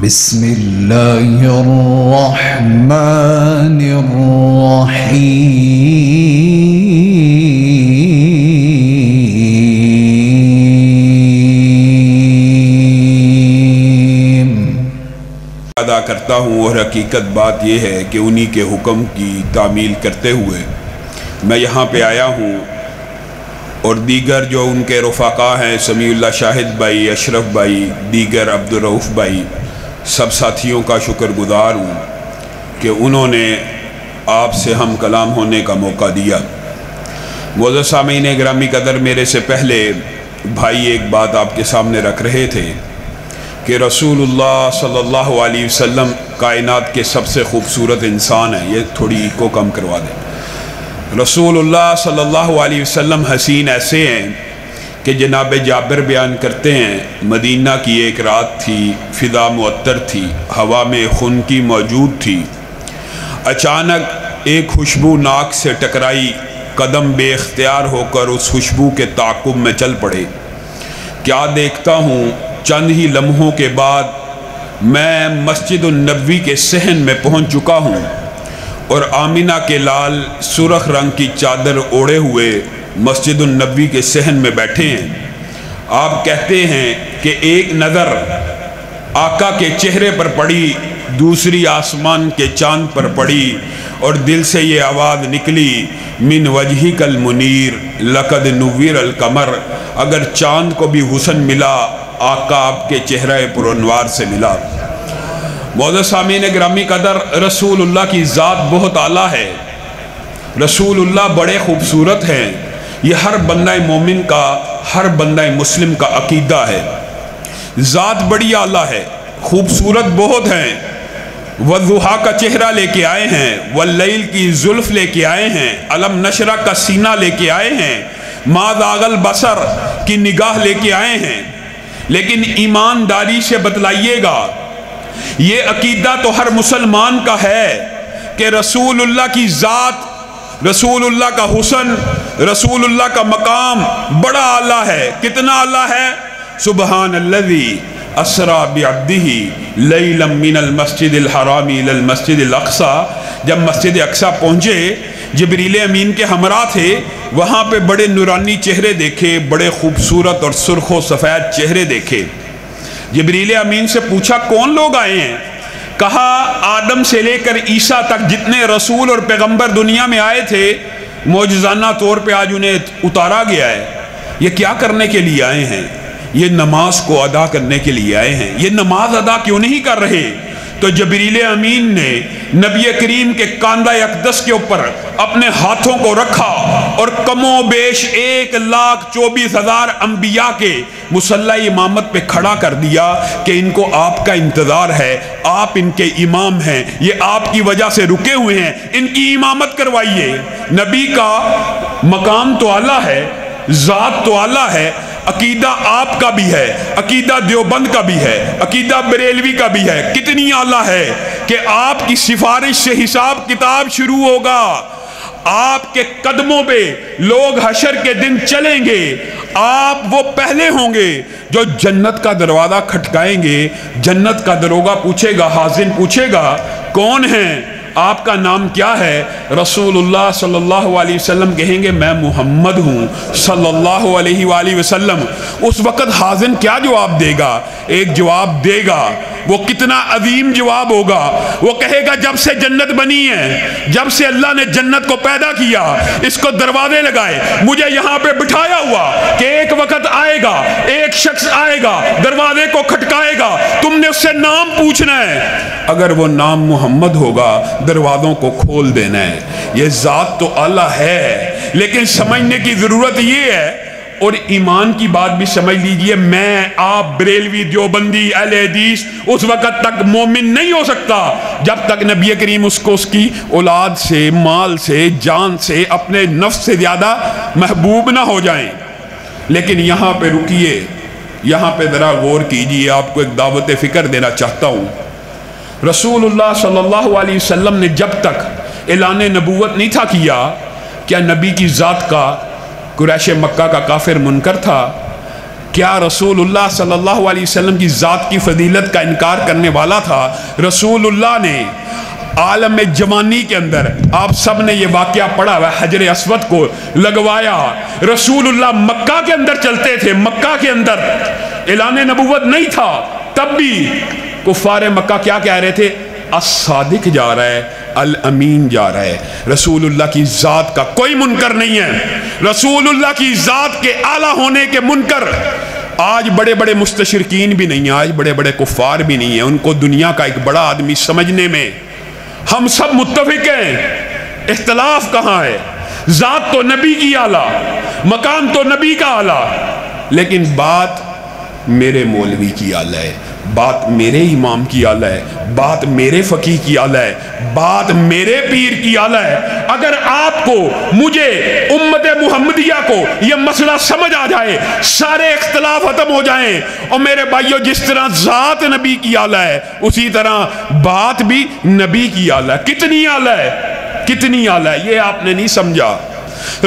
بسم الله الرحمن الرحيم ادا کرتا ہوں، اور حقیقت بات یہ ہے کہ انہی کے حکم کی تعمیل کرتے ہوئے میں یہاں پہ آیا ہوں، اور دیگر جو ان کے رفقا ہیں، سمیع اللہ شاہد بھائی، اشرف بھائی، دیگر عبدالرؤف بھائی، سب ساتھیوں کا شکر گزار ہوں کہ انہوں نے آپ سے ہم کلام ہونے کا موقع دیا۔ معزز سامعین گرامی قدر، میرے سے پہلے بھائی ایک بات آپ کے سامنے رکھ رہے تھے کہ رسول اللہ صلی اللہ علیہ وسلم کائنات کے سب سے خوبصورت انسان ہیں۔ یہ تھوڑی کو کم کروا دیں۔ رسول اللہ صلی اللہ علیہ وسلم حسین ایسے ہیں کہ جناب جابر بیان کرتے ہیں، مدینہ کی ایک رات تھی، فضا معطر تھی، ہوا میں خنکی موجود تھی، اچانک ایک خوشبو ناک سے ٹکرائی، قدم بے اختیار ہو کر اس خوشبو کے تعاقب میں چل پڑے۔ کیا دیکھتا ہوں، چند ہی لمحوں کے بعد میں مسجد النبوی کے صحن میں پہنچ چکا ہوں، اور آمینہ کے لال سرخ رنگ کی چادر اوڑھے ہوئے مسجد النبوی کے صحن میں بیٹھے ہیں۔ آپ کہتے ہیں کہ ایک نظر آقا کے چہرے پر پڑی، دوسری آسمان کے چاند پر پڑی، اور دل سے یہ آواز نکلی، من وجہک المنیر لقد نوّر القمر۔ اگر چاند کو بھی حسن ملا، آقا آپ کے چہرہ پر انوار سے ملا۔ معزز سامعین گرامی قدر، رسول اللہ کی ذات بہت اعلیٰ ہے، رسول اللہ بڑے خوبصورت ہیں۔ یہ ہر بندہ مومن کا، ہر بندہ مسلم کا عقیدہ ہے۔ ذات بڑی اعلیٰ ہے، خوبصورت بہت ہیں۔ والضحیٰ کا چہرہ لے کے آئے ہیں، واللیل کی زلف لے کے آئے ہیں، علم نشرہ کا سینہ لے کے آئے ہیں، ما ذاق البصر کی نگاہ لے کے آئے ہیں۔ لیکن ایمانداری سے بتلائیے گا، یہ عقیدہ تو ہر مسلمان کا ہے کہ رسول اللہ کی ذات، رسول اللہ کا حسن، رسول اللہ کا مقام بڑا اعلیٰ ہے۔ کتنا اعلیٰ ہے؟ سبحان الذی اسریٰ بعبدہ لیلا من المسجد الحرام الی المسجد الاقصی۔ جب مسجد اقصی پہنچے، جبریل امین کے ہمراہ تھے، وہاں پہ بڑے نورانی چہرے دیکھے، بڑے خوبصورت اور سرخ و سفید چہرے دیکھے۔ جبریل امین سے پوچھا کون لوگ آئے ہیں؟ کہا آدم سے لے کر عیسیٰ تک جتنے رسول اور پیغمبر دنیا میں آئے تھے، معجزانہ طور پہ آج انہیں اتارا گیا ہے۔ یہ کیا کرنے کے لیے آئے ہیں؟ یہ نماز کو ادا کرنے کے لیے آئے ہیں۔ یہ نماز ادا کیوں نہیں کر رہے؟ تو جبریل امین نے نبی کریم کے کاندھہ اقدس کے اوپر اپنے ہاتھوں کو رکھا، اور کم و بیش 1,24,000 انبیاء کے مصلی امامت پہ کھڑا کر دیا کہ ان کو آپ کا انتظار ہے، آپ ان کے امام ہیں، یہ آپ کی وجہ سے رکے ہوئے ہیں، ان کی امامت کروائیے۔ نبی کا مقام تو اعلیٰ ہے، ذات تو اعلیٰ ہے، عقیدہ آپ کا بھی ہے، عقیدہ دیوبند کا بھی ہے، عقیدہ بریلوی کا بھی ہے۔ کتنی اعلیٰ ہے کہ آپ کی سفارش سے حساب کتاب شروع ہوگا، آپ کے قدموں پہ لوگ حشر کے دن چلیں گے، آپ وہ پہلے ہوں گے جو جنت کا دروازہ کھٹکائیں گے۔ جنت کا دروگا پوچھے گا، حاضر پوچھے گا کون ہیں، آپ کا نام کیا ہے؟ رسول اللہ صلی اللہ علیہ وسلم کہیں گے میں محمد ہوں صلی اللہ علیہ وآلہ وسلم۔ اس وقت حاضر کیا جواب دے گا؟ ایک جواب دے گا، وہ کتنا عظیم جواب ہوگا۔ وہ کہے گا جب سے جنت بنی ہے، جب سے اللہ نے جنت کو پیدا کیا، اس کو دروازے لگائے، مجھے یہاں پہ بٹھایا ہوا کہ ایک وقت آئے گا، ایک شخص آئے گا، دروازے کو کھٹکائے گا، تم نے اس سے نام پوچھنا ہے، اگر وہ نام محمد ہوگا دروازوں کو کھول دینا ہے۔ یہ ذات تو اعلیٰ ہے، لیکن سمجھنے کی ضرورت یہ ہے، اور ایمان کی بات بھی سمجھ لیجئے، میں آپ بریلوی دیوبندی اہل حدیث اس وقت تک مومن نہیں ہو سکتا جب تک نبی کریم اس کو اس کی اولاد سے، مال سے، جان سے، اپنے نفس سے زیادہ محبوب نہ ہو جائیں۔ لیکن یہاں پہ رکیے، یہاں پہ ذرا غور کیجئے، آپ کو ایک دعوت فکر دینا چاہتا ہوں۔ رسول اللہ صلی اللہ علیہ وسلم نے جب تک اعلان نبوت نہیں تھا کیا، کیا نبی کی ذات کا قریش مکہ کا کافر منکر تھا؟ کیا رسول اللہ صلی اللہ علیہ وسلم کی ذات کی فضیلت کا انکار کرنے والا تھا؟ رسول اللہ نے عالم جوانی کے اندر، آپ سب نے یہ واقعہ پڑھا ہوا، حجر اسود کو لگوایا. رسول اللہ مکہ کے اندر چلتے تھے، مکہ کے اندر اعلان نبوت نہیں تھا، تب بھی کفار مکہ کیا کہہ رہے تھے؟ الصادق جا رہا ہے، الامین جا رہا ہے. رسول اللہ کی ذات کا کوئی منکر نہیں ہے. رسول اللہ کی ذات کے اعلیٰ ہونے کے منکر آج بڑے بڑے مستشرقین بھی نہیں ہیں، آج بڑے بڑے کفار بھی نہیں ہیں. ان کو دنیا کا ایک بڑا آدمی سمجھنے میں ہم سب متفق ہیں. اختلاف کہاں ہے؟ ذات تو نبی کی اعلیٰ، مقام تو نبی کا اعلیٰ، لیکن بات میرے مولوی کی اعلیٰ ہے، بات میرے امام کی اعلیٰ ہے، بات میرے فقیہ کی اعلیٰ ہے، بات میرے پیر کی اعلیٰ ہے. اگر آپ کو، مجھے، امت محمدیہ کو یہ مسئلہ سمجھ آ جائے، سارے اختلاف ختم ہو جائیں. اور میرے بھائیو، جس طرح ذات نبی کی اعلیٰ ہے اسی طرح بات بھی نبی کی اعلیٰ ہے. کتنی اعلیٰ ہے، کتنی اعلیٰ ہے، یہ آپ نے نہیں سمجھا.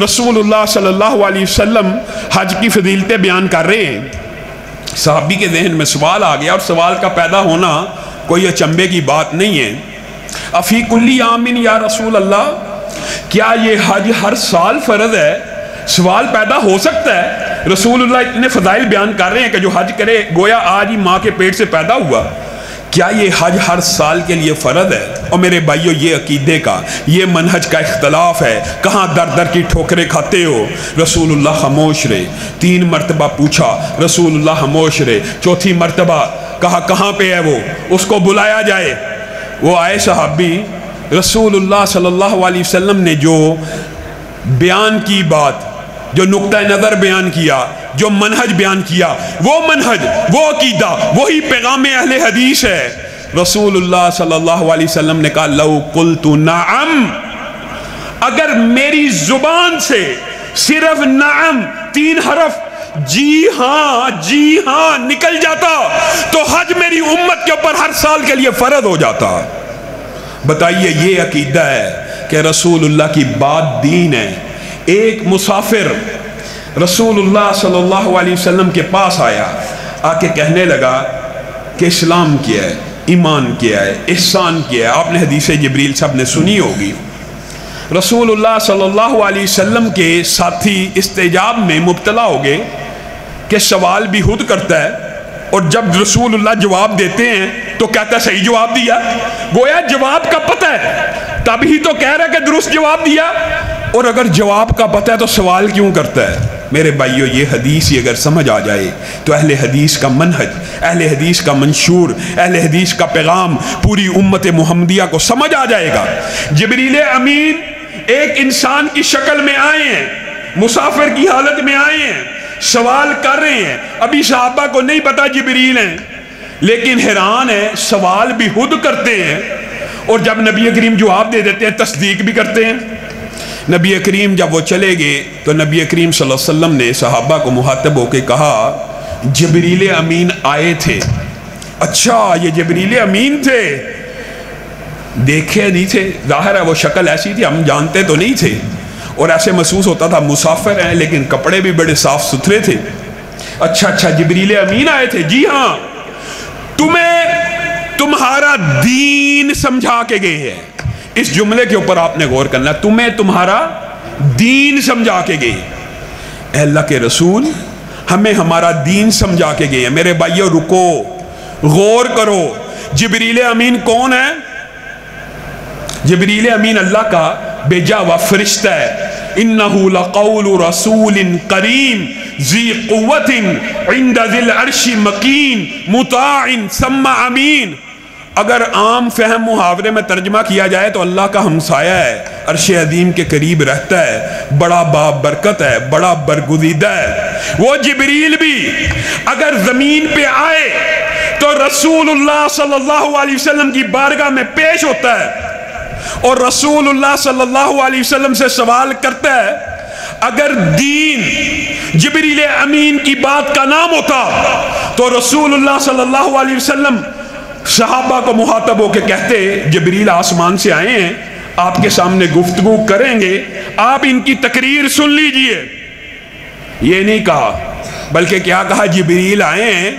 رسول اللہ صلی اللہ علیہ وسلم حج کی فضیلتیں بیان کر رہے ہیں. صحابی کے ذہن میں سوال آ گیا، اور سوال کا پیدا ہونا کوئی اچنبے کی بات نہیں ہے. افی کلی عامن یا رسول اللہ، کیا یہ حج ہر سال فرض ہے؟ سوال پیدا ہو سکتا ہے. رسول اللہ اتنے فضائل بیان کر رہے ہیں کہ جو حج کرے گویا آج ہی ماں کے پیٹ سے پیدا ہوا. کیا یہ حج ہر سال کے لیے فرض ہے؟ اور میرے بھائیو، یہ عقیدے کا، یہ منہج کا اختلاف ہے. کہاں در در کی ٹھوکریں کھاتے ہو؟ رسول اللہ خاموش رہے. 3 مرتبہ پوچھا، رسول اللہ خاموش رہے. 4تھی مرتبہ کہا کہاں پہ ہے وہ، اس کو بلایا جائے. وہ آئے صحابی. رسول اللہ صلی اللہ علیہ وسلم نے جو بیان کی بات، جو نقطہ نظر بیان کیا، جو منہج بیان کیا، وہ منہج، وہ عقیدہ، وہی پیغام اہل حدیث ہے. رسول اللہ صلی اللہ علیہ وسلم نے کہا لو قلت نعم، اگر میری زبان سے صرف نعم 3 حرف جی ہاں نکل جاتا تو حج میری امت کے اوپر ہر سال کے لیے فرض ہو جاتا. بتائیے، یہ عقیدہ ہے کہ رسول اللہ کی بات دین ہے. ایک مسافر رسول اللہ صلی اللہ علیہ وسلم کے پاس آیا، آ کے کہنے لگا کہ اسلام کیا ہے، ایمان کیا ہے، احسان کیا ہے. آپ نے حدیث جبریل سب نے سنی ہوگی. رسول اللہ صلی اللہ علیہ وسلم کے ساتھی استجاب میں مبتلا ہو گئے کہ سوال بھی خود کرتا ہے، اور جب رسول اللہ جواب دیتے ہیں تو کہتا ہے صحیح جواب دیا. گویا جواب کا پتہ ہے، تب ہی تو کہہ رہا ہے کہ درست جواب دیا. اور اگر جواب کا پتہ ہے تو سوال کیوں کرتا ہے؟ میرے بھائیو، یہ حدیث ہی اگر سمجھ آ جائے تو اہل حدیث کا منہج، اہل حدیث کا منشور، اہل حدیث کا پیغام پوری امت محمدیہ کو سمجھ آ جائے گا. جبریل امین ایک انسان کی شکل میں آئے ہیں، مسافر کی حالت میں آئے ہیں، سوال کر رہے ہیں. ابھی صحابہ کو نہیں پتا جبریل ہیں، لیکن حیران ہے، سوال بھی خود کرتے ہیں، اور جب نبی کریم جواب دے دیتے ہیں تصدیق بھی کرتے ہیں. نبی کریم جب وہ چلے گئے تو نبی کریم صلی اللہ علیہ وسلم نے صحابہ کو مخاطب ہو کے کہا جبریل امین آئے تھے. اچھا، یہ جبریل امین تھے؟ دیکھے نہیں تھے، ظاہر ہے وہ شکل ایسی تھی، ہم جانتے تو نہیں تھے، اور ایسے محسوس ہوتا تھا مسافر ہیں، لیکن کپڑے بھی بڑے صاف ستھرے تھے. اچھا جبریل امین آئے تھے. جی ہاں، تمہیں تمہارا دین سمجھا کے گئے ہیں. اس جملے کے اوپر آپ نے غور کرنا، تمہیں تمہارا دین سمجھا کے گئے. اے اللہ کے رسول، ہمیں ہمارا دین سمجھا کے گئے ہیں. میرے بھائیو رکو، غور کرو. جبریل امین کون ہے؟ جبریل امین اللہ کا بھیجا ہوا فرشتہ ہے. انہو لقول رسول کریم ذی قوت عند ذی العرش مکین مطاع ثم امین. اگر عام فہم محاورے میں ترجمہ کیا جائے تو اللہ کا ہمسایہ ہے، عرش عظیم کے قریب رہتا ہے، بڑا بابرکت ہے، بڑا برگزیدہ ہے. وہ جبریل بھی اگر زمین پہ آئے تو رسول اللہ صلی اللہ علیہ وسلم کی بارگاہ میں پیش ہوتا ہے، اور رسول اللہ صلی اللہ علیہ وسلم سے سوال کرتا ہے. اگر دین جبریل امین کی بات کا نام ہوتا تو رسول اللہ صلی اللہ علیہ وسلم صحابہ کو مخاطب ہو کے کہتے جبریل آسمان سے آئے ہیں، آپ کے سامنے گفتگو کریں گے، آپ ان کی تقریر سن لیجئے. یہ نہیں کہا. بلکہ کیا کہا جبریل آئے ہیں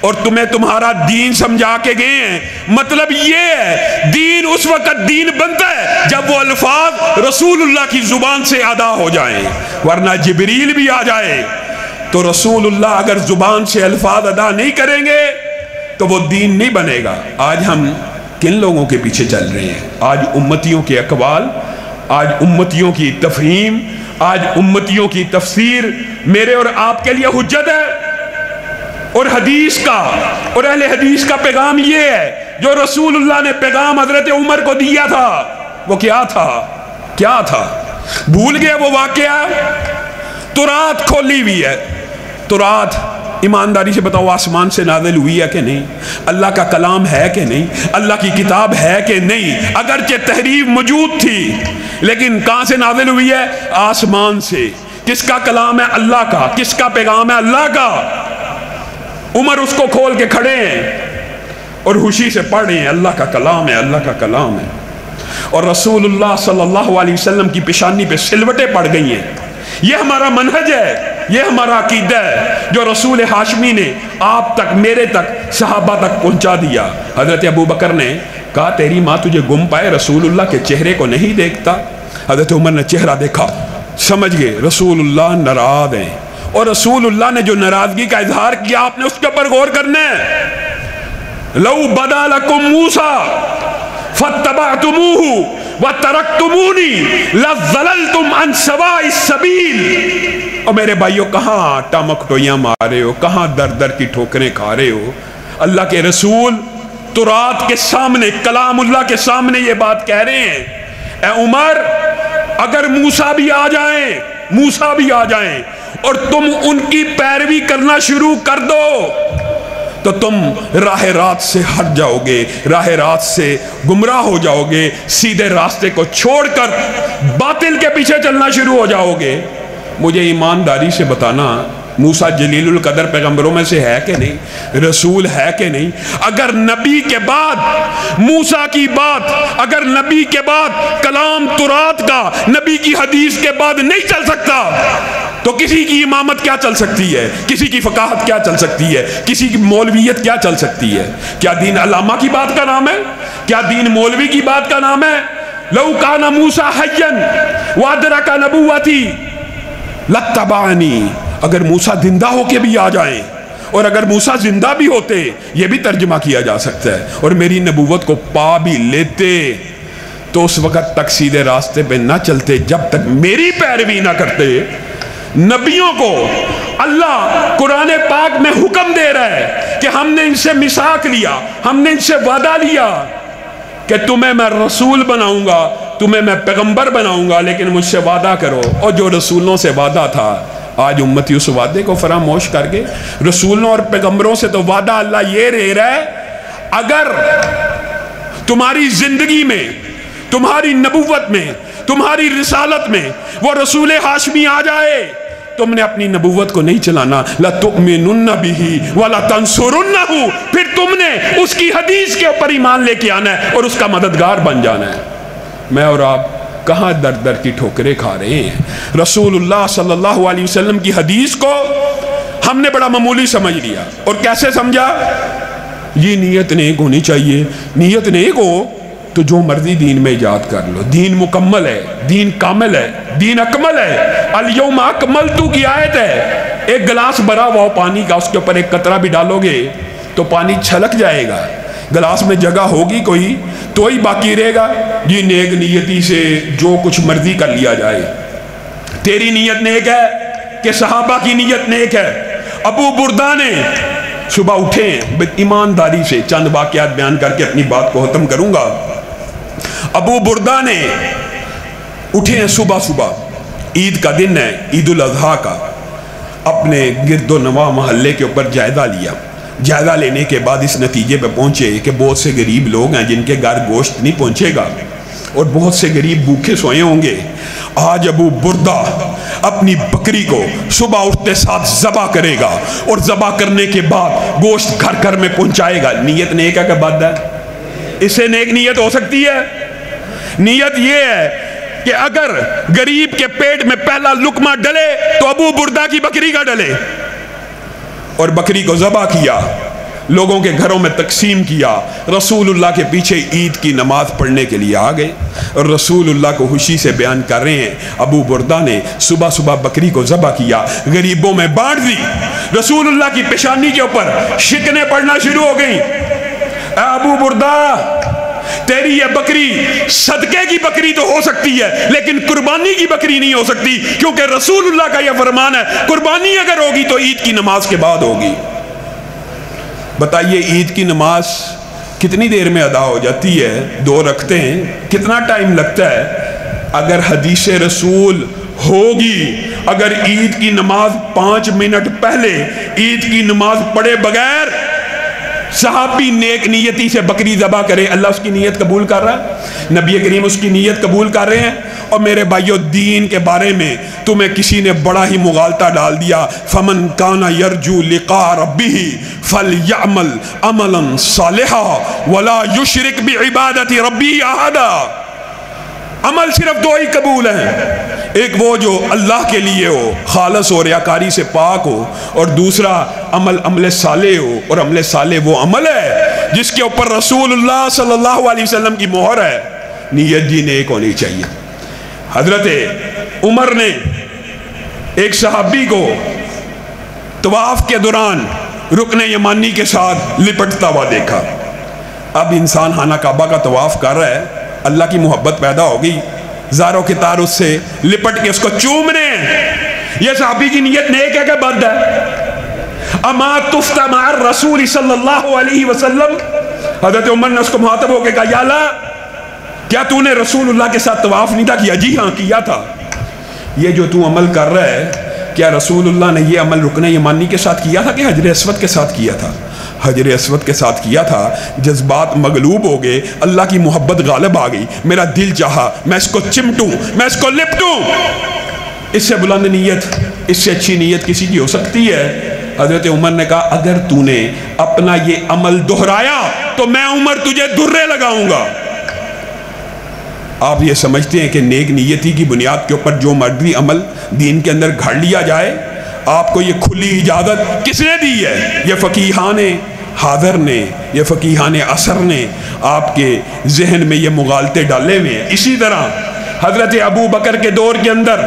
اور تمہیں تمہارا دین سمجھا کے گئے ہیں. مطلب یہ ہے دین اس وقت دین بنتا ہے جب وہ الفاظ رسول اللہ کی زبان سے ادا ہو جائیں، ورنہ جبریل بھی آ جائے تو رسول اللہ اگر زبان سے الفاظ ادا نہیں کریں گے تو وہ دین نہیں بنے گا. آج ہم کن لوگوں کے پیچھے چل رہے ہیں؟ آج امتیوں کے اقوال، آج امتیوں کی تفہیم، آج امتیوں کی تفسیر میرے اور آپ کے لیے حجت ہے. اور حدیث کا اور اہل حدیث کا پیغام یہ ہے جو رسول اللہ نے پیغام حضرت عمر کو دیا تھا. وہ کیا تھا؟ کیا تھا؟ بھول گئے وہ واقعہ؟ تورات کھولی ہوئی ہے. تورات ایمانداری سے بتاؤ آسمان سے نازل ہوئی ہے کہ نہیں؟ اللہ کا کلام ہے کہ نہیں؟ اللہ کی کتاب ہے کہ نہیں؟ اگرچہ تحریف موجود تھی لیکن کہاں سے نازل ہوئی ہے؟ آسمان سے. کس کا کلام ہے؟ اللہ کا. کس کا پیغام ہے؟ اللہ کا. عمر اس کو کھول کے کھڑے ہیں اور خوشی سے پڑھ رہے ہیں اللہ کا کلام ہے، اللہ کا کلام ہے. اور رسول اللہ صلی اللہ علیہ وسلم کی پیشانی پہ سلوٹیں پڑ گئی ہیں. یہ ہمارا منہج ہے، یہ ہمارا عقیدہ ہے جو رسول ہاشمی نے آپ تک، میرے تک، صحابہ تک پہنچا دیا. حضرت ابو بکر نے کہا تیری ماں تجھے گم پائے، رسول اللہ کے چہرے کو نہیں دیکھتا. حضرت عمر نے چہرہ دیکھا، سمجھ گئے رسول اللہ ناراض ہیں. اور رسول اللہ نے جو ناراضگی کا اظہار کیا آپ نے اس کے اوپر غور کرنا ہے. لو بدا لکم موسیٰ فاتبعتموہ وترکتمونی لظللتم عن سواء السبیل. اور میرے بھائیوں کہاں ٹامکٹویاں مار رہے ہو، کہاں در در کی ٹھوکریں کھا رہے ہو؟ اللہ کے رسول تورات کے سامنے، کلام اللہ کے سامنے یہ بات کہہ رہے ہیں اے عمر اگر موسیٰ بھی آ جائیں، موسیٰ بھی آ جائیں اور تم ان کی پیروی کرنا شروع کر دو تو تم راہ رات سے ہٹ جاؤ گے، راہ رات سے گمراہ ہو جاؤ گے، سیدھے راستے کو چھوڑ کر باطل کے پیچھے چلنا شروع ہو جاؤ گے. مجھے ایمانداری سے بتانا موسیٰ جلیل القدر پیغمبروں میں سے ہے کہ نہیں؟ رسول ہے کہ نہیں؟ اگر نبی کے بعد موسیٰ کی بات، اگر نبی کے بعد کلام تورات کا نبی کی حدیث کے بعد نہیں چل سکتا تو کسی کی امامت کیا چل سکتی ہے؟ کسی کی فقاہت کیا چل سکتی ہے؟ کسی کی مولویت کیا چل سکتی ہے؟ کیا دین علامہ کی بات کا نام ہے؟ کیا دین مولوی کی بات کا نام ہے؟ لو کان موسیٰ حیا وادرک نبوتی لاتبعنی. اگر موسیٰ زندہ ہو کے بھی آ جائیں اور اگر موسیٰ زندہ بھی ہوتے، یہ بھی ترجمہ کیا جا سکتا ہے، اور میری نبوت کو پا بھی لیتے تو اس وقت تک سیدھے راستے پہ نہ چلتے جب تک میری پیروی نہ کرتے. نبیوں کو اللہ قرآن پاک میں حکم دے رہا ہے کہ ہم نے ان سے میثاق لیا، ہم نے ان سے وعدہ لیا کہ تمہیں میں رسول بناؤں گا، تمہیں میں پیغمبر بناؤں گا، لیکن مجھ سے وعدہ کرو. اور جو رسولوں سے وعدہ تھا آج امتی اس وعدے کو فراموش کر کے، رسولوں اور پیغمبروں سے تو وعدہ اللہ یہ لے رہا ہے اگر تمہاری زندگی میں، تمہاری نبوت میں، تمہاری رسالت میں وہ رسول ہاشمی آ جائے، تم نے اپنی نبوت کو نہیں چلانا. لَتُؤْمِنُنَّ بِهِ وَلَتَنْصُرُنَّهُ. پھر تم نے اس کی حدیث کے اوپر ایمان لے کے آنا ہے اور اس کا مددگار بن جانا ہے. میں اور آپ کہاں در در کی ٹھوکریں کھا رہے ہیں؟ رسول اللہ صلی اللہ علیہ وسلم کی حدیث کو ہم نے بڑا معمولی سمجھ لیا. اور کیسے سمجھا؟ یہ نیت نیک ہونی چاہیے. نیت نیک ہو تو جو مرضی دین میں ایجاد کر لو. دین مکمل ہے، دین کامل ہے، دین اکمل ہے. الیوم اکملت کی آیت ہے. ایک گلاس بھرا ہوا پانی کا، اس کے اوپر ایک قطرہ بھی ڈالو گے تو پانی چھلک جائے گا. گلاس میں جگہ ہوگی کوئی تو ہی باقی رہے گا. یہ نیک نیتی سے جو کچھ مرضی کر لیا جائے. تیری نیت نیک ہے کہ صحابہ کی نیت نیک ہے؟ ابو بردہ نے صبح اٹھے ہیں، ایمانداری سے چند واقعات بیان کر کے اپنی بات کو ختم کروں گا. ابو بردہ نے اٹھے ہیں صبح صبح، عید کا دن ہے، عید الاضحیٰ کا. اپنے گرد و نواح محلے کے اوپر جائزہ لیا. جائزہ لینے کے بعد اس نتیجے پہ پہنچے کہ بہت سے غریب لوگ ہیں جن کے گھر گوشت نہیں پہنچے گا اور بہت سے غریب بھوکے سوئے ہوں گے. آج ابو بردہ اپنی بکری کو صبح اٹھتے ساتھ ذبح کرے گا اور ذبح کرنے کے بعد گوشت گھر گھر میں پہنچائے گا. نیت نیک ہے کہ بد ہے؟ اس سے نیک نیت ہو سکتی ہے؟ نیت یہ ہے کہ اگر غریب کے پیٹ میں پہلا لقمہ ڈلے تو ابو بردہ کی بکری کا ڈلے. اور بکری کو ذبح کیا، لوگوں کے گھروں میں تقسیم کیا، رسول اللہ کے پیچھے عید کی نماز پڑھنے کے لیے آ گئے اور رسول اللہ کو خوشی سے بیان کر رہے ہیں ابو بردہ نے صبح صبح بکری کو ذبح کیا، غریبوں میں بانٹ دی۔ رسول اللہ کی پیشانی کے اوپر شکنیں پڑنا شروع ہو گئیں، اے ابو بردہ تیری یہ بکری صدقے کی بکری تو ہو سکتی ہے لیکن قربانی کی بکری نہیں ہو سکتی، کیونکہ رسول اللہ کا یہ فرمان ہے قربانی اگر ہوگی تو عید کی نماز کے بعد ہوگی۔ بتائیے عید کی نماز کتنی دیر میں ادا ہو جاتی ہے؟ 2 رکعتیں، کتنا ٹائم لگتا ہے؟ اگر حدیث رسول ہوگی، اگر عید کی نماز 5 منٹ پہلے عید کی نماز پڑھے بغیر صحابی نیک نیتی سے بکری ذبح کرے، اللہ اس کی نیت قبول کر رہا ہے، نبی کریم اس کی نیت قبول کر رہے ہیں۔ اور میرے بھائیو دین کے بارے میں تمہیں کسی نے بڑا ہی مغالطہ ڈال دیا، فمن کان یرجو لقاء ربہ فلیعمل عملا صالحا ولا یشرک بعبادت ربہ احدا۔ عمل صرف 2 ہی قبول ہیں، ایک وہ جو اللہ کے لیے ہو، خالص ہو، ریاکاری سے پاک ہو، اور دوسرا عمل صالح ہو، اور عمل صالح وہ عمل ہے جس کے اوپر رسول اللہ صلی اللہ علیہ وسلم کی مہر ہے، نیت جی نیک ہونی چاہیے۔ حضرت عمر نے ایک صحابی کو طواف کے دوران رکن یمانی کے ساتھ لپٹتا ہوا دیکھا۔ اب انسان خانہ کعبہ کا طواف کر رہا ہے، اللہ کی محبت پیدا ہوگی، زاروں کے تار اس سے لپٹ کے اس کو چومنے ہیں۔ یہ صحابی کی نیت نیک ہے کہ بد ہے؟ اما تفت مع الرسول صلی اللہ علیہ وسلم، حضرت عمر نے اس کو مخاطب ہو کے کہا یا اللہ کیا تو نے رسول اللہ کے ساتھ طواف نہیں تھا کیا؟ جی ہاں کیا تھا۔ یہ جو تو عمل کر رہا ہے کیا رسول اللہ نے یہ عمل رکن یمانی کے ساتھ کیا تھا کہ حجر اسود کے ساتھ کیا تھا؟ حجر اسود کے ساتھ کیا تھا۔ جذبات مغلوب ہو گئے، اللہ کی محبت غالب آ گئی، میرا دل چاہا میں اس کو چمٹوں، میں اس کو لپٹوں۔ اس سے بلند نیت، اس سے اچھی نیت کسی کی ہو سکتی ہے؟ حضرت عمر نے کہا اگر تو نے اپنا یہ عمل دہرایا تو میں عمر تجھے درے لگاؤں گا۔ آپ یہ سمجھتے ہیں کہ نیک نیتی کی بنیاد کے اوپر جو مرضی عمل دین کے اندر گھڑ لیا جائے؟ آپ کو یہ کھلی اجازت کس نے دی ہے؟ یہ فقیہان حاضر نے، یہ فقیہان عصر نے آپ کے ذہن میں یہ مغالطے ڈالے ہوئے ہیں۔ اسی طرح حضرت ابو بکر کے دور کے اندر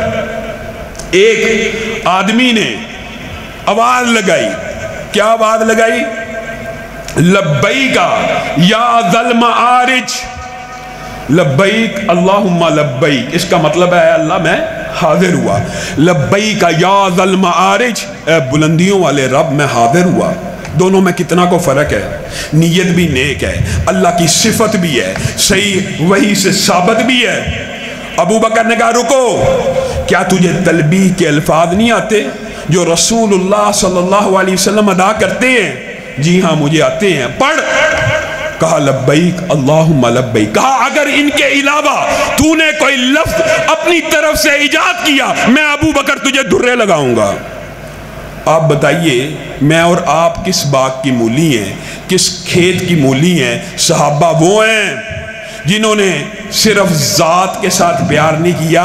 ایک آدمی نے آواز لگائی، کیا آواز لگائی؟ لبیک یا ذا المعارج، لبیک اللہم لبیک، اس کا مطلب ہے اللہ میں حاضر ہوا۔ لبیک یا ذا المعارج، اے بلندیوں والے رب میں حاضر ہوا۔ دونوں میں کتنا کو فرق ہے؟ نیت بھی نیک ہے، اللہ کی صفت بھی ہے، صحیح وحی سے ثابت بھی ہے۔ ابو بکر نے کہا رکو، کیا تجھے تلبیح کے الفاظ نہیں آتے جو رسول اللہ صلی اللہ علیہ وسلم ادا کرتے ہیں؟ جی ہاں مجھے آتے ہیں، پڑھ۔ کہا لبیک اللہم لبیک۔ کہا اگر ان کے علاوہ تو نے کوئی لفظ اپنی طرف سے ایجاد کیا میں ابو بکر تجھے دھرے لگاؤں گا۔ آپ بتائیے میں اور آپ کس باغ کی مولی ہیں، کس کھیت کی مولی ہیں؟ صحابہ وہ ہیں جنہوں نے صرف ذات کے ساتھ پیار نہیں کیا،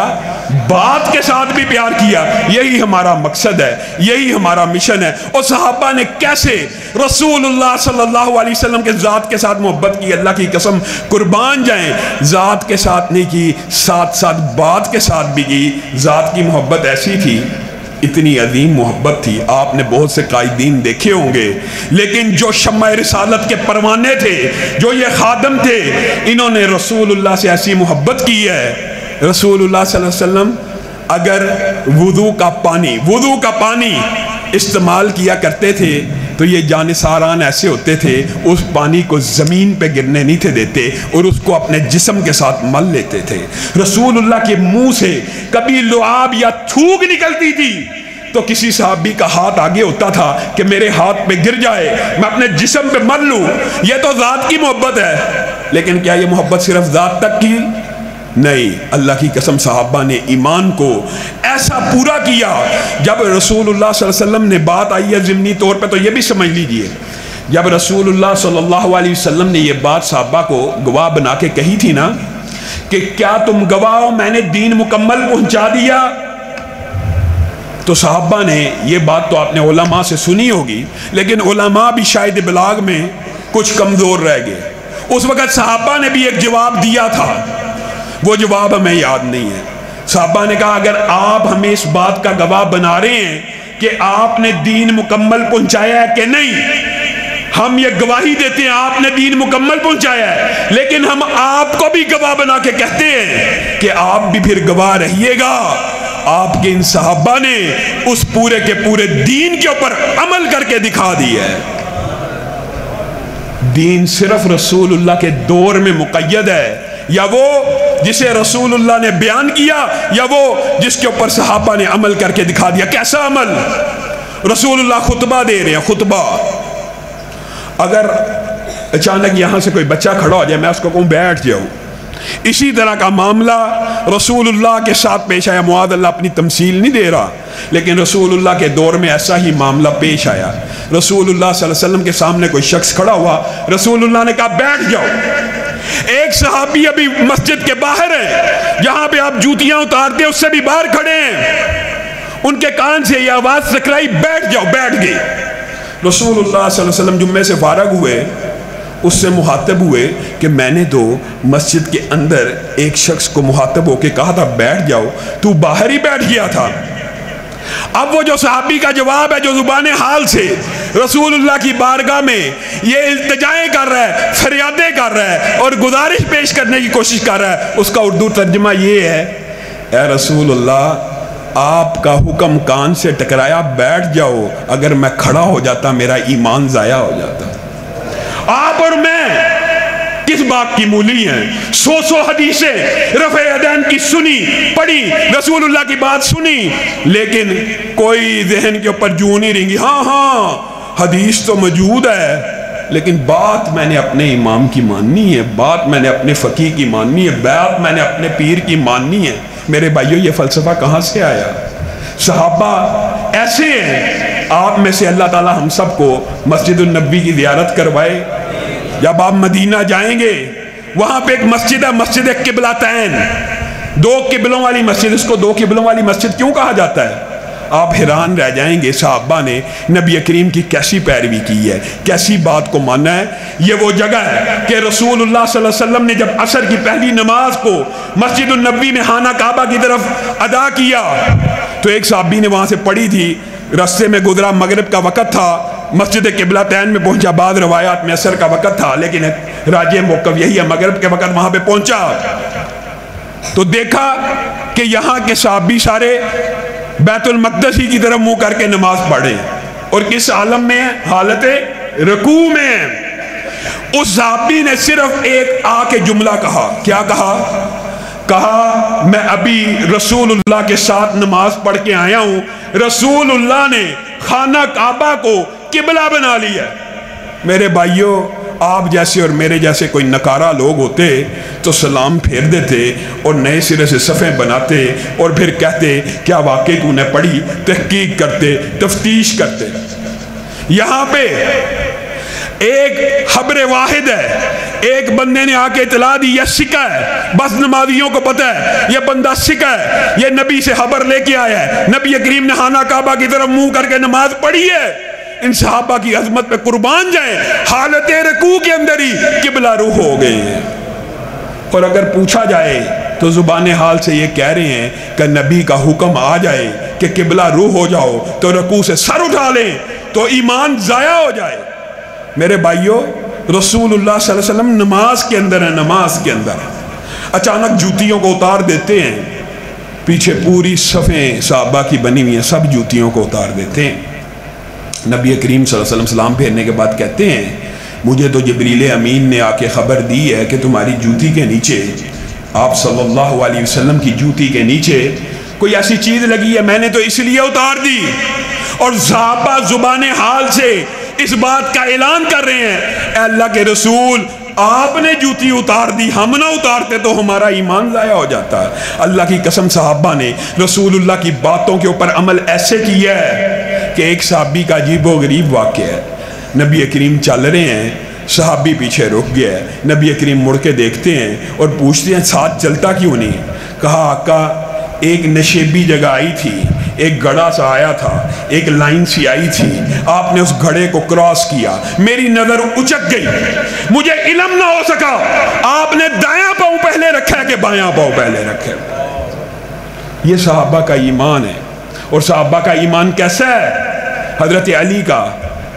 بات کے ساتھ بھی پیار کیا۔ یہی ہمارا مقصد ہے، یہی ہمارا مشن ہے۔ اور صحابہ نے کیسے رسول اللہ صلی اللہ علیہ وسلم کے ذات کے ساتھ محبت کی، اللہ کی قسم قربان جائیں، ذات کے ساتھ نہیں کی، ساتھ ساتھ بات کے ساتھ بھی کی۔ ذات کی محبت ایسی تھی، اتنی عظیم محبت تھی، آپ نے بہت سے قائدین دیکھے ہوں گے، لیکن جو شمع رسالت کے پروانے تھے، جو یہ خادم تھے، انہوں نے رسول اللہ سے ایسی محبت کی ہے۔ رسول اللہ صلی اللہ علیہ وسلم اگر وضو کا پانی استعمال کیا کرتے تھے تو یہ جانثاران ایسے ہوتے تھے اس پانی کو زمین پہ گرنے نہیں تھے دیتے اور اس کو اپنے جسم کے ساتھ مل لیتے تھے۔ رسول اللہ کے منہ سے کبھی لعاب یا تھوک نکلتی تھی تو کسی صحابی کا ہاتھ آگے ہوتا تھا کہ میرے ہاتھ پہ گر جائے میں اپنے جسم پہ مل لوں۔ یہ تو ذات کی محبت ہے، لیکن کیا یہ محبت صرف ذات تک کی؟ نہیں، اللہ کی قسم صحابہ نے ایمان کو ایسا پورا کیا۔ جب رسول اللہ صلی اللہ علیہ وسلم نے بات آئی ہے ضمنی طور پہ تو یہ بھی سمجھ لیجئے، جب رسول اللہ صلی اللہ علیہ وسلم نے یہ بات صحابہ کو گواہ بنا کے کہی تھی نا کہ کیا تم گواہ ہو میں نے دین مکمل پہنچا دیا؟ تو صحابہ نے یہ بات تو آپ نے علماء سے سنی ہوگی، لیکن علماء بھی شاید ابلاغ میں کچھ کمزور رہ گئے۔ اس وقت صحابہ نے بھی ایک جواب دیا تھا، وہ جواب ہمیں یاد نہیں ہے۔ صحابہ نے کہا اگر آپ ہمیں اس بات کا گواہ بنا رہے ہیں کہ آپ نے دین مکمل پہنچایا ہے کہ نہیں، ہم یہ گواہی دیتے ہیں آپ نے دین مکمل پہنچایا ہے، لیکن ہم آپ کو بھی گواہ بنا کے کہتے ہیں کہ آپ بھی پھر گواہ رہیے گا۔ آپ کے ان صحابہ نے اس پورے کے پورے دین کے اوپر عمل کر کے دکھا دیا ہے۔ دین صرف رسول اللہ کے دور میں مقید ہے، یا وہ جسے رسول اللہ نے بیان کیا، یا وہ جس کے اوپر صحابہ نے عمل کر کے دکھا دیا۔ کیسا عمل؟ رسول اللہ خطبہ دے رہے ہیں، خطبہ۔ اگر اچانک یہاں سے کوئی بچہ کھڑا ہو جائے، میں اس کو کہوں بیٹھ جاؤ، اسی طرح کا معاملہ رسول اللہ کے ساتھ پیش آیا۔ معاذ اللہ اپنی تمثیل نہیں دے رہا، لیکن رسول اللہ کے دور میں ایسا ہی معاملہ پیش آیا۔ رسول اللہ صلی اللہ علیہ وسلم کے سامنے کوئی شخص کھڑا ہوا، رسول اللہ نے کہا بیٹھ جاؤ۔ ایک صحابی ابھی مسجد کے باہر ہے، جہاں پہ آپ جوتیاں اتارتے ہیں اس سے بھی باہر کھڑے ہیں، ان کے کان سے یہ آواز ٹکرائی بیٹھ جاؤ، بیٹھ گئے۔ رسول اللہ صلی اللہ علیہ وسلم جمعے سے فارغ ہوئے، اس سے مخاطب ہوئے کہ میں نے تو مسجد کے اندر ایک شخص کو مخاطب ہو کے کہا تھا بیٹھ جاؤ، تو باہر ہی بیٹھ گیا تھا۔ اب وہ جو صحابی کا جواب ہے، جو زبان حال سے رسول اللہ کی بارگاہ میں یہ التجائیں کر رہا ہے، فریادیں کر رہا ہے اور گزارش پیش کرنے کی کوشش کر رہا ہے، اس کا اردو ترجمہ یہ ہے، اے رسول اللہ آپ کا حکم کان سے ٹکرایا، بیٹھ جاؤ، اگر میں کھڑا ہو جاتا میرا ایمان ضائع ہو جاتا۔ آپ اور میں کس بات کی مولی ہیں؟ سو حدیثیں رفع یدین کی سنی پڑھی، رسول اللہ کی بات سنی، لیکن کوئی ذہن کے اوپر جو نہیں رہیں گی۔ ہاں حدیث تو موجود ہے، لیکن بات میں نے اپنے امام کی ماننی ہے، بات میں نے اپنے فقیہ کی ماننی ہے، بات میں نے اپنے پیر کی ماننی ہے۔ میرے بھائیو یہ فلسفہ کہاں سے آیا؟ صحابہ ایسے ہیں۔ آپ میں سے اللہ تعالی ہم سب کو مسجد النبی کی زیارت کروائے۔ جب آپ مدینہ جائیں گے، وہاں پہ ایک مسجد ہے، مسجد قبلتین، دو قبلوں والی مسجد۔ اس کو دو قبلوں والی مسجد کیوں کہا جاتا ہے؟ آپ حیران رہ جائیں گے صحابہ نے نبی کریم کی کیسی پیروی کی ہے، کیسی بات کو مانا ہے۔ یہ وہ جگہ ہے کہ رسول اللہ صلی اللہ علیہ وسلم نے جب عصر کی پہلی نماز کو مسجد النبی میں خانہ کعبہ کی طرف ادا کیا تو ایک صحابی نے وہاں سے پڑھی تھی، رستے میں گزرا، مغرب کا وقت تھا، مسجد قبلتین میں پہنچا، بعض روایات میں عصر کا وقت تھا، لیکن راجح موقف یہی ہے مغرب کے وقت وہاں پہ پہنچا تو دیکھا کہ یہاں کے صحابی سارے بیت المقدس ہی کی طرف منہ کر کے نماز پڑھے، اور کس عالم میں حالت رکوع میں۔ اس صحابی نے صرف ایک آ کے جملہ کہا، کیا کہا؟ کہا میں ابھی رسول اللہ کے ساتھ نماز پڑھ کے آیا ہوں، رسول اللہ نے خانہ کعبہ کو قبلہ بنا لیا۔ میرے بھائیوں، آپ جیسے اور میرے جیسے کوئی نکارہ لوگ ہوتے تو سلام پھیر دیتے اور نئے سرے سے صفیں بناتے اور پھر کہتے کیا واقعی تو نے پڑھی، تحقیق کرتے، تفتیش کرتے۔ یہاں پہ ایک خبر واحد ہے، ایک بندے نے آ کے اطلاع دی یہ سکہ ہے، بس نمازیوں کو پتہ ہے یہ بندہ سکہ ہے، یہ نبی سے خبر لے کے آیا ہے، نبی کریم نے خانہ کعبہ کی طرف منہ کر کے نماز پڑھی ہے۔ ان صحابہ کی عظمت پہ قربان جائیں، حالت رکوع کے اندر ہی قبلہ روح ہو گئے ہیں۔ اور اگر پوچھا جائے تو زبان حال سے یہ کہہ رہے ہیں کہ نبی کا حکم آ جائے کہ قبلہ روح ہو جاؤ تو رکوع سے سر اٹھا لیں تو ایمان ضائع ہو جائے۔ میرے بھائیوں، رسول اللہ صلی اللہ علیہ وسلم نماز کے اندر ہے، نماز کے اندر اچانک جوتیوں کو اتار دیتے ہیں، پیچھے پوری صفیں صحابہ کی بنی ہوئی ہیں، سب جوتیوں کو اتار دیتے ہیں۔ نبی کریم صلی اللہ علیہ وسلم سلام پھیرنے کے بعد کہتے ہیں مجھے تو جبریل امین نے آ کے خبر دی ہے کہ تمہاری جوتی کے نیچے، آپ صلی اللہ علیہ وسلم کی جوتی کے نیچے کوئی ایسی چیز لگی ہے، میں نے تو اس لیے اتار دی۔ اور صحابہ زبان حال سے اس بات کا اعلان کر رہے ہیں اے اللہ کے رسول، آپ نے جوتی اتار دی، ہم نہ اتارتے تو ہمارا ایمان ضائع ہو جاتا۔ اللہ کی قسم صحابہ نے رسول اللہ کی باتوں کے اوپر عمل ایسے کیا ہے کہ ایک صحابی کا عجیب و غریب واقعہ ہے۔ نبی کریم چل رہے ہیں، صحابی پیچھے رک گیا ہے، نبی کریم مڑ کے دیکھتے ہیں اور پوچھتے ہیں ساتھ چلتا کیوں نہیں؟ کہا آقا ایک نشیبی جگہ آئی تھی، ایک گھڑا سا آیا تھا، ایک لائن سی آئی تھی، آپ نے اس گھڑے کو کراس کیا، میری نظر اچک گئی، مجھے علم نہ ہو سکا آپ نے دایاں پاؤں پہلے رکھا ہے کہ بایاں پاؤں پہلے رکھے۔ یہ صحابہ کا ایمان ہے۔ اور صحابہ کا ایمان کیسا ہے؟ حضرت علی کا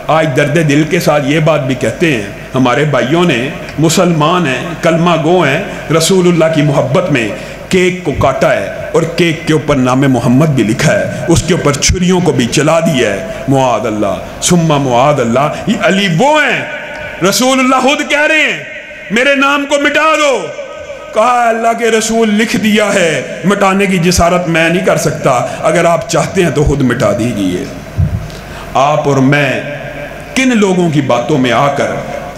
آج درد دل کے ساتھ یہ بات بھی کہتے ہیں، ہمارے بھائیوں نے مسلمان ہیں، کلمہ گو ہیں، رسول اللہ کی محبت میں کیک کو کاٹا ہے اور کیک کے اوپر نام محمد بھی لکھا ہے، اس کے اوپر چھریوں کو بھی چلا دیا ہے، معاذ اللہ ثم معاذ اللہ۔ یہ علی وہ ہیں، رسول اللہ خود کہہ رہے ہیں میرے نام کو مٹا دو، کہا اللہ کے رسول لکھ دیا ہے، مٹانے کی جسارت میں نہیں کر سکتا، اگر آپ چاہتے ہیں تو خود مٹا دیجئے۔ آپ اور میں کن لوگوں کی باتوں میں آ کر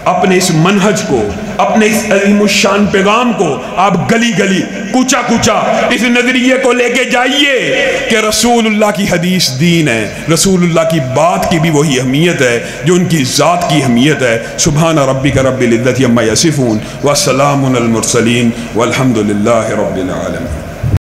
اپنے اس منہج کو، اپنے اس عظیم الشان پیغام کو آپ گلی گلی کوچا کوچا اس نظریے کو لے کے جائیے کہ رسول اللہ کی حدیث دین ہے، رسول اللہ کی بات کی بھی وہی اہمیت ہے جو ان کی ذات کی اہمیت ہے۔ سبحان ربک رب العزت عما یصفون والسلام علی المرسلین والحمد للہ رب العالمین۔